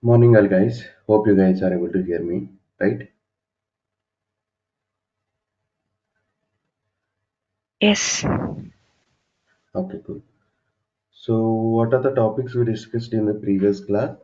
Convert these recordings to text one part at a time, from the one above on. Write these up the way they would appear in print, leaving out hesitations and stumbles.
Morning, all guys. Hope you guys are able to hear me, right? Yes. Okay, cool. So, what are the topics we discussed in the previous class?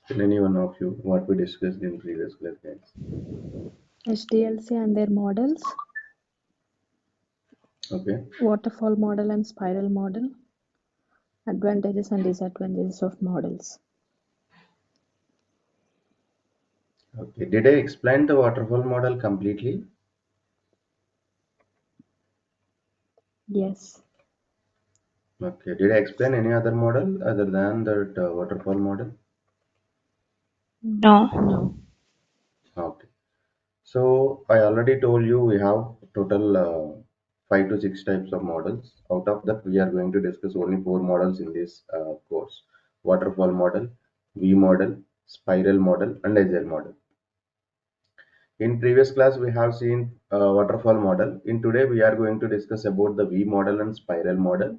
Can any one of you what we discussed in previous class, guys? SDLC and their models, Okay, waterfall model and spiral model, advantages and disadvantages of models. okay. Did I explain the waterfall model completely? Yes. Okay. Did I explain any other model other than that waterfall model? No. No. Okay. So, I already told you we have total 5 to 6 types of models. Out of that, we are going to discuss only four models in this course: waterfall model, V model, spiral model, and agile model. In previous class, we have seen waterfall model. In today, we are going to discuss about the V model and spiral model.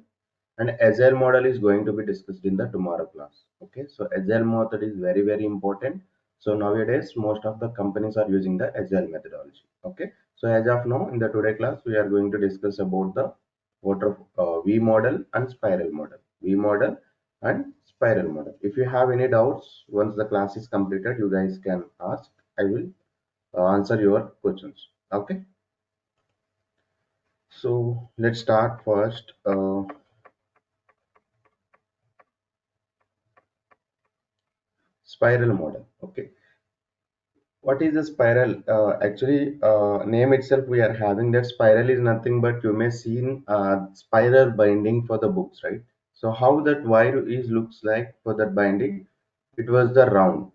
And agile model is going to be discussed in the tomorrow class. Okay, so agile method is very important. So nowadays, most of the companies are using the agile methodology. Okay, so as of now, in the today class, we are going to discuss about the V model and spiral model. V model and spiral model. If you have any doubts, once the class is completed, you guys can ask. I will answer your questions. Okay, so let's start first. Spiral model. Okay, what is a spiral? Actually, name itself we are having that spiral is nothing but you may seen spiral binding for the books, right? So how that wire is looks like for that binding, it was the round,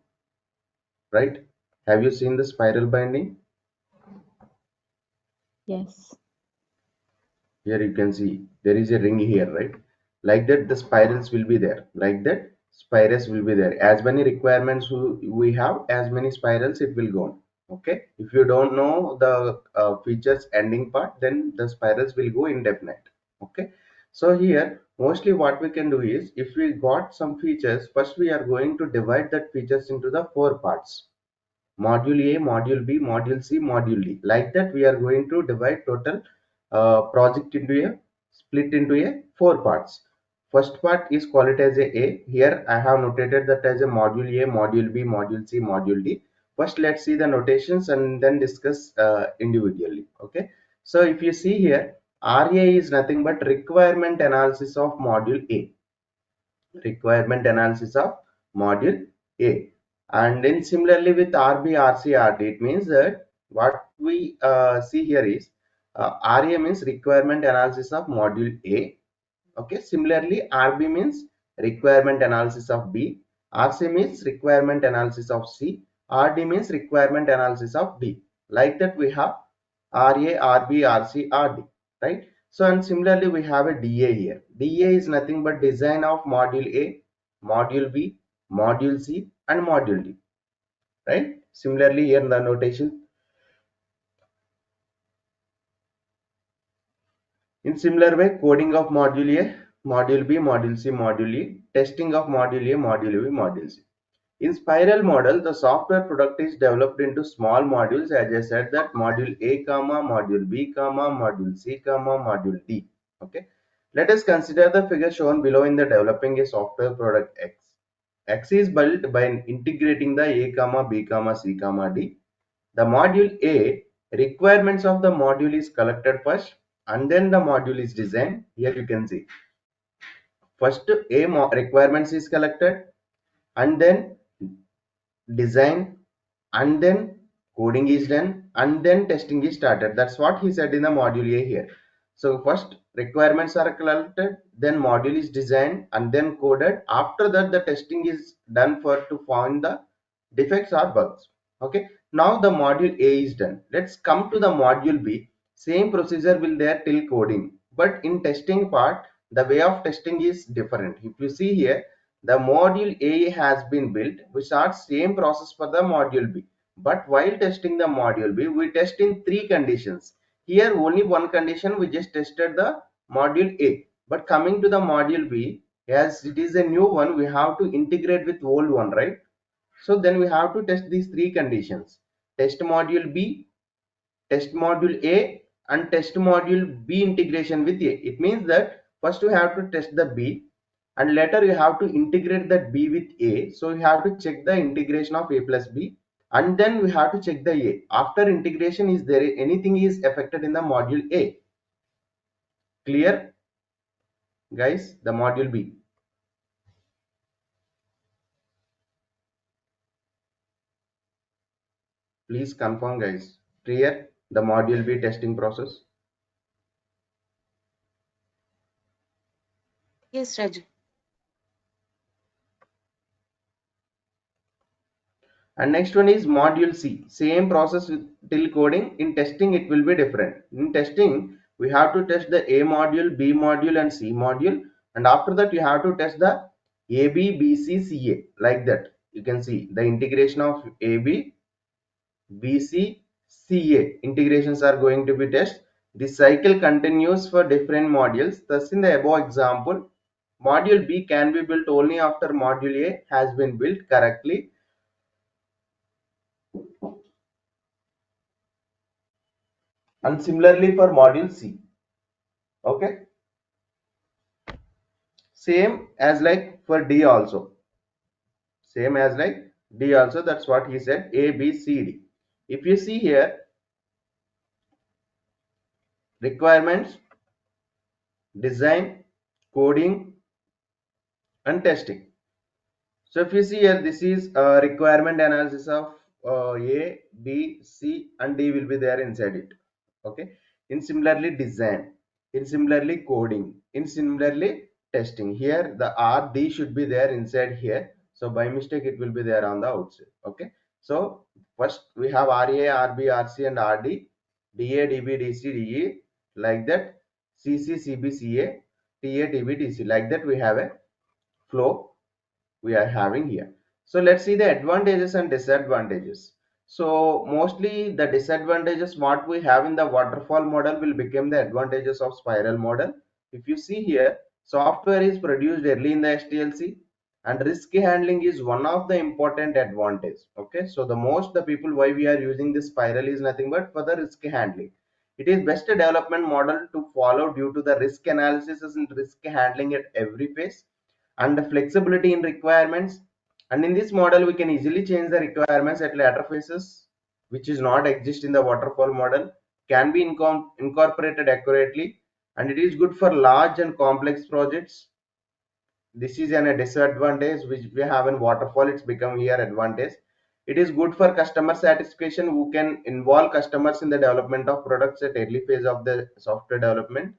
right? Have you seen the spiral binding? Yes. Here you can see there is a ring here, right? Like that, the spirals will be there. Like that, spirals will be there. As many requirements we have, as many spirals it will go on. Okay. If you don't know the features ending part, then the spirals will go indefinite. Okay. So here, mostly what we can do is, if we got some features, first we are going to divide that features into the four parts: module A, module B, module C, module D. Like that, we are going to divide total project into a split into a four parts. First part is called it as a. Here I have notated that as a module A, module B, module C, module D. First, let's see the notations and then discuss individually. Okay. So if you see here, RA is nothing but requirement analysis of module A. Requirement analysis of module A. And then similarly with RB, RC, RD, it means that what we see here is RA means requirement analysis of module A. Okay, similarly RB means requirement analysis of B, RC means requirement analysis of C, RD means requirement analysis of D. Like that we have RA, RB, RC, RD, right? So and similarly we have a DA here. DA is nothing but design of module A, module B, module C and module D, right? Similarly here in the notation, in similar way, coding of module A, module B, module C, module E, testing of module A, module B, module C. In spiral model, the software product is developed into small modules. As I said that module A, comma, module B, comma, module C, comma, module D. Okay. Let us consider the figure shown below in the developing a software product X. X is built by integrating the A, comma, B, comma, C, comma, D. The module A, requirements of the module is collected first and then the module is designed. Here you can see first A requirements is collected and then design and then coding is done and then testing is started. That's what he said in the module A here. So first requirements are collected, then module is designed and then coded. After that the testing is done for to find the defects or bugs. Okay, now the module A is done. Let's come to the module B. Same procedure will there till coding, but in testing part the way of testing is different. If you see here, the module A has been built. We start same process for the module B. But while testing the module B, we test in three conditions. Here only one condition, we just tested the module A. But coming to the module B, as it is a new one, we have to integrate with old one, right? So then we have to test these three conditions: test module B, test module A, and test module B integration with A. It means that first you have to test the B, and later you have to integrate that B with A. So you have to check the integration of A plus B, and then we have to check the A. After integration, is there anything is affected in the module A? Clear, guys? The module B. Please confirm, guys. Clear the module B testing process. Yes, Raju. And next one is module C. Same process with till coding. In testing, it will be different. In testing, we have to test the A module, B module, and C module. And after that, you have to test the AB, BC, CA. Like that. You can see the integration of AB, BC, CA. Integrations are going to be tested. This cycle continues for different modules. Thus, in the above example, module B can be built only after module A has been built correctly. And similarly for module C. Okay, same as like for D also, same as like D also. That's what he said, A, B, C, D. If you see here, requirements, design, coding, and testing. So if you see here, this is a requirement analysis of A, B, C, and D will be there inside it. Okay. In similarly design, in similarly coding, in similarly testing. Here the R, D should be there inside here. So by mistake it will be there on the outside. Okay. So first we have RA, RB, RC, and RD, DA, DB, DC, DE, like that. CC, CB, CA, TA, TB, TC. Like that we have a flow we are having here. So let's see the advantages and disadvantages. So mostly the disadvantages what we have in the waterfall model will become the advantages of spiral model. If you see here, software is produced early in the SDLC, and risk handling is one of the important advantage. Okay, so the most the people why we are using this spiral is nothing but for the risk handling. It is best development model to follow due to the risk analysis and risk handling at every phase, and the flexibility in requirements. And in this model we can easily change the requirements at later phases, which is not exist in the waterfall model, can be incorporated accurately, and it is good for large and complex projects. This is a disadvantage which we have in waterfall. It's become here advantage. It is good for customer satisfaction, who can involve customers in the development of products at early phase of the software development,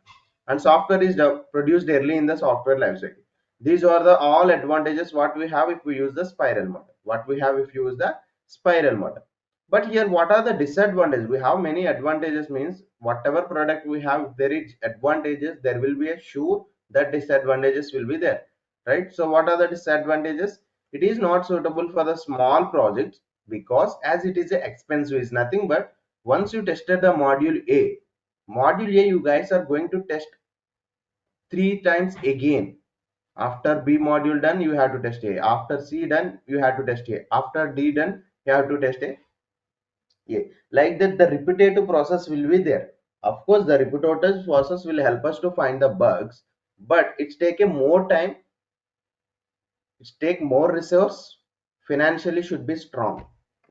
and software is produced early in the software lifecycle. These are the all advantages what we have if we use the spiral model, what we have if you use the spiral model. But here what are the disadvantages? We have many advantages, means whatever product we have, if there is advantages, there will be a sure that disadvantages will be there, right? So what are the disadvantages? It is not suitable for the small projects, because as it is a expensive, is nothing but once you tested the module A, you guys are going to test three times again. After B module done, you have to test A. After C done, you have to test A. After D done, you have to test A. Like that, the repetitive process will be there. Of course, the repetitive process will help us to find the bugs, but it's take a more time, take more resource, financially should be strong,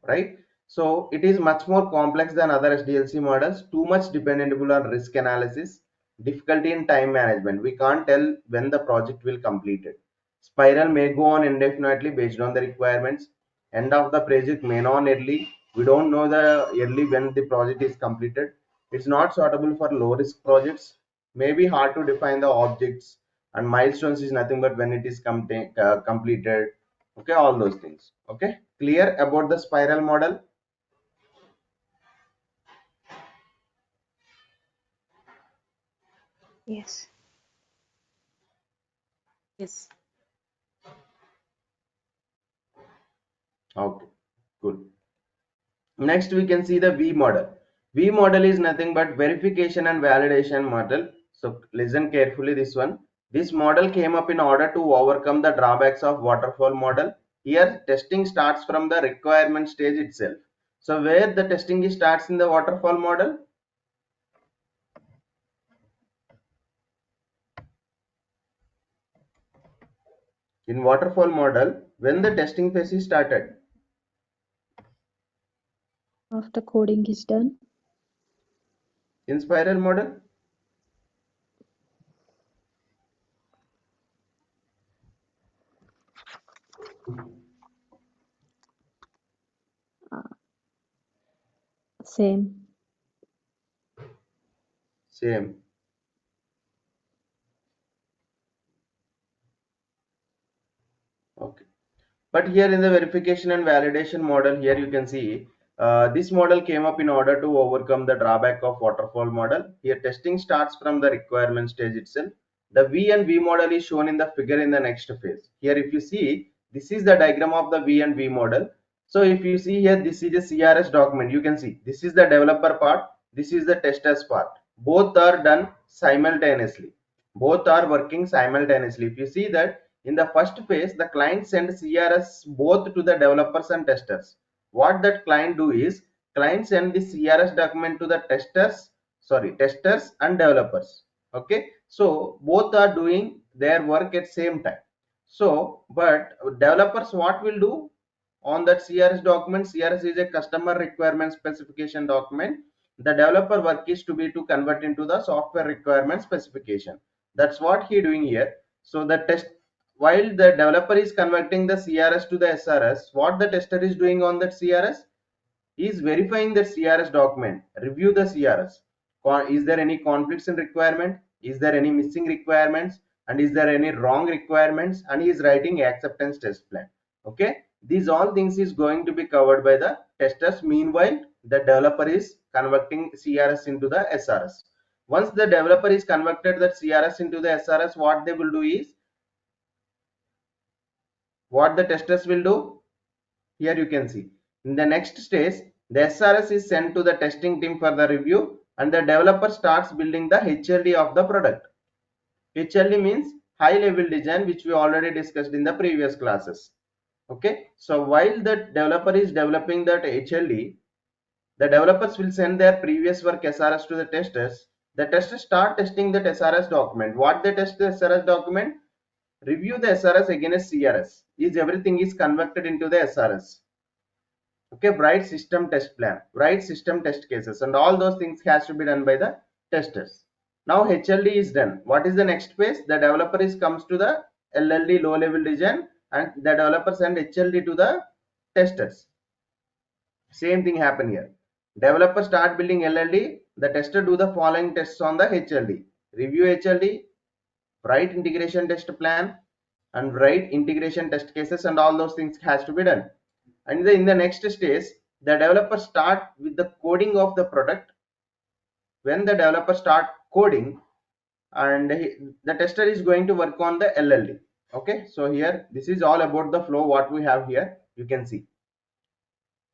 right? So it is much more complex than other SDLC models, too much dependable on risk analysis, difficulty in time management. We can't tell when the project will complete it. Spiral may go on indefinitely based on the requirements. End of the project may not early. We don't know the early when the project is completed. It's not suitable for low risk projects. May be hard to define the objects, and milestones is nothing but when it is completed. Okay, all those things. Okay, clear about the spiral model? Yes. Yes. Okay, good. Next we can see the V model. V model is nothing but verification and validation model. So listen carefully this one. This model came up in order to overcome the drawbacks of waterfall model. Here testing starts from the requirement stage itself. So where the testing starts in the waterfall model? In waterfall model, when the testing phase is started? After coding is done. In spiral model? Uh, Same. Same. Okay. But here in the verification and validation model, here you can see this model came up in order to overcome the drawback of waterfall model. Here testing starts from the requirement stage itself. The V and V model is shown in the figure in the next phase. Here if you see, this is the diagram of the V and V model. So if you see here, this is a CRS document. You can see this is the developer part, this is the testers part. Both are done simultaneously. Both are working simultaneously. If you see that in the first phase, the client sends CRS both to the developers and testers. What that client do is, client send the CRS document to the testers and developers. Okay, so both are doing their work at same time. So, but developers what will do on that CRS document? CRS is a customer requirement specification document. The developer work is to be to convert into the software requirement specification. That's what he doing here. So the test, while the developer is converting the CRS to the SRS, what the tester is doing on that CRS? He is verifying the CRS document, review the CRS. Is there any conflicts in requirement? Is there any missing requirements? And is there any wrong requirements? And he is writing acceptance test plan. Okay, these all things is going to be covered by the testers. Meanwhile, the developer is converting CRS into the SRS. Once the developer is converted that CRS into the SRS, what they will do is, what the testers will do, here you can see in the next stage, the SRS is sent to the testing team for the review, and the developer starts building the HLD of the product. HLD means high level design, which we already discussed in the previous classes. Okay, so while the developer is developing that HLD, the developers will send their previous work SRS to the testers. The testers start testing that SRS document. What they test the SRS document? Review the SRS against CRS. Is everything is converted into the SRS? Okay, write system test plan, write system test cases, and all those things has to be done by the testers. Now HLD is done. What is the next phase? The developer is comes to the LLD, low level design, and the developer send HLD to the testers. Same thing happen here. Developer start building LLD, the tester do the following tests on the HLD. Review HLD, write integration test plan, and write integration test cases, and all those things has to be done. And in the next stage, the developer start with the coding of the product. When the developer start coding, and the tester is going to work on the LLD. Okay, so here this is all about the flow what we have here. You can see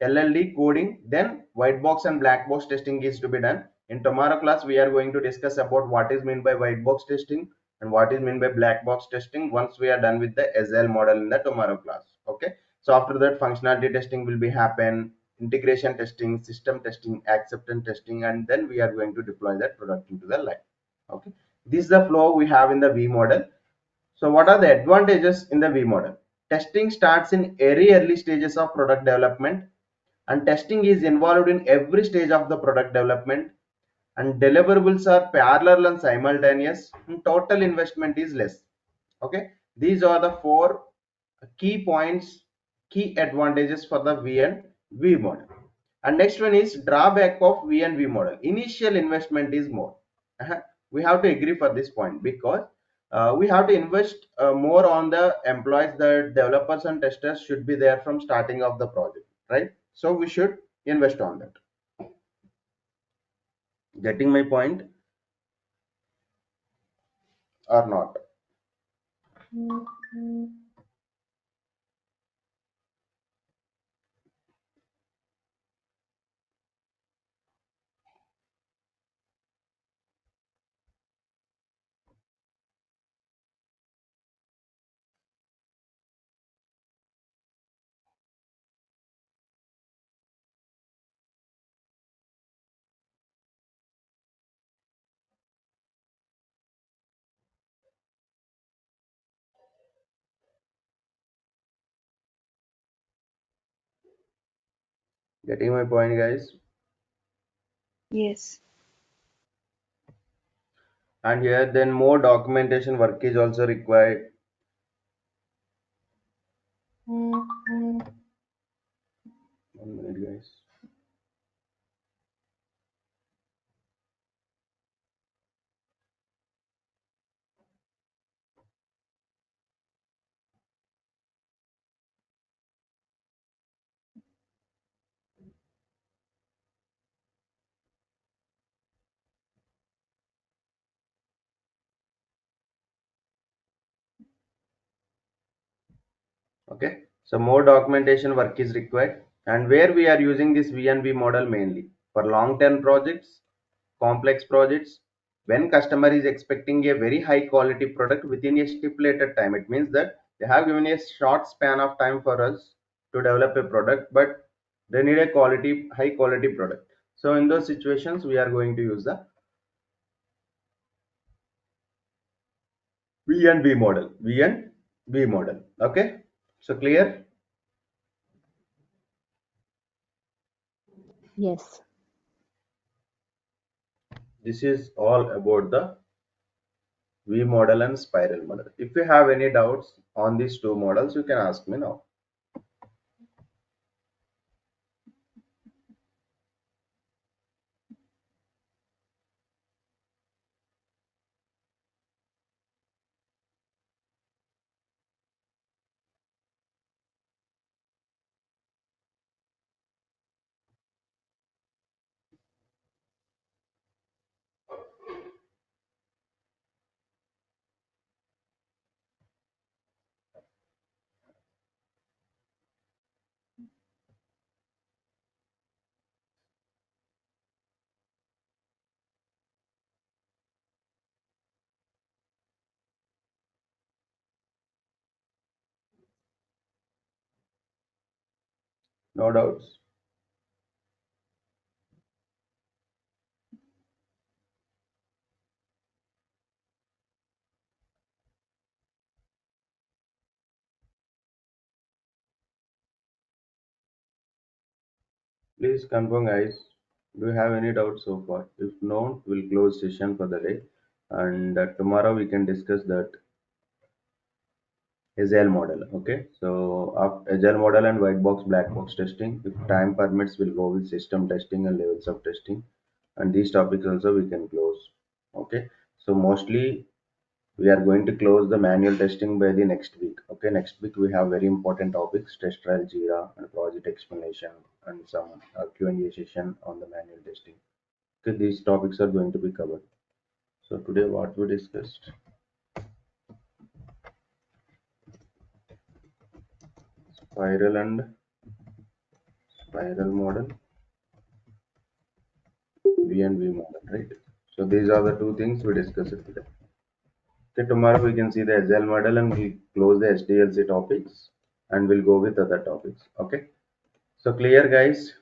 LLD coding, then white box and black box testing is to be done. In tomorrow class, we are going to discuss about what is meant by white box testing and what is meant by black box testing once we are done with the SL model in the tomorrow class. Okay. So after that, functionality testing will be happen, integration testing, system testing, acceptance testing, and then we are going to deploy that product into the line. Okay. This is the flow we have in the V model. So what are the advantages in the V model? Testing starts in very early stages of product development, and testing is involved in every stage of the product development, and deliverables are parallel and simultaneous, and total investment is less. Okay, these are the four key points, key advantages for the V and V model. And next one is drawback of V and V model. Initial investment is more. We have to agree for this point, because we have to invest more on the employees. The developers and testers should be there from starting of the project, right? So we should invest on that. Getting my point or not? Getting my point, guys? Yes. And here, then more documentation work is also required. One minute, guys. Okay, so more documentation work is required, and where we are using this V&V model mainly for long-term projects, complex projects, when customer is expecting a very high quality product within a stipulated time. It means that they have given a short span of time for us to develop a product, but they need a high quality product. So in those situations, we are going to use the V&V model. V&V model. Okay, so clear. Yes. This is all about the V model and spiral model. If you have any doubts on these two models, you can ask me now. No doubts. Please confirm, guys. Do you have any doubts so far? If no, we'll close session for the day. And tomorrow we can discuss that Agile model. Okay. So after Agile model and white box, black box testing. If time permits, we'll go with system testing and levels of testing. And these topics also we can close. Okay. So mostly we are going to close the manual testing by the next week. Okay, next week we have very important topics: test trial, Jira, and project explanation, and some Q&A session on the manual testing. Okay, these topics are going to be covered. So today what we discussed: spiral and spiral model, V and V model, right? So these are the two things we discussed today. Okay, tomorrow we can see the Agile model and we'll close the SDLC topics and we'll go with other topics. Okay, so clear, guys.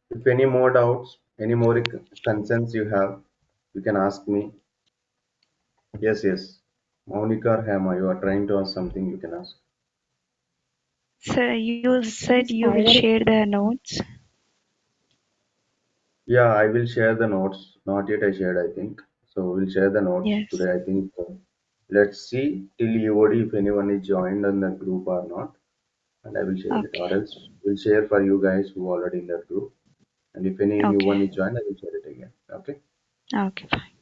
If any more doubts, any more concerns you have, you can ask me. Yes, yes. Monica or Hema, you are trying to ask something, you can ask. Sir, you The said you will spiral. share the notes. Yeah, I will share the notes. Not yet I shared, I think. So we'll share the notes Yes. today, I think. Let's see till EOD if anyone is joined on the group or not. And I will share it. Or Okay. else we'll share for you guys who are already in that group. And if any new Okay. one is joined, I will share it again. Okay. Okay. Fine.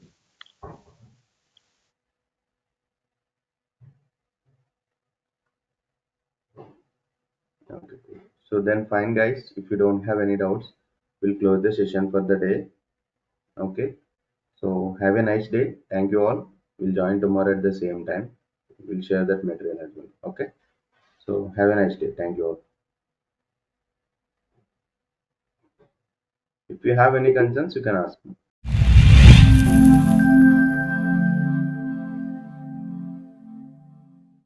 Okay. Cool. So then fine guys, if you don't have any doubts, we'll close the session for the day. Okay. So have a nice day. Thank you all. We'll join tomorrow at the same time. We'll share that material as well. Okay. So have a nice day. Thank you all. If you have any concerns, you can ask me.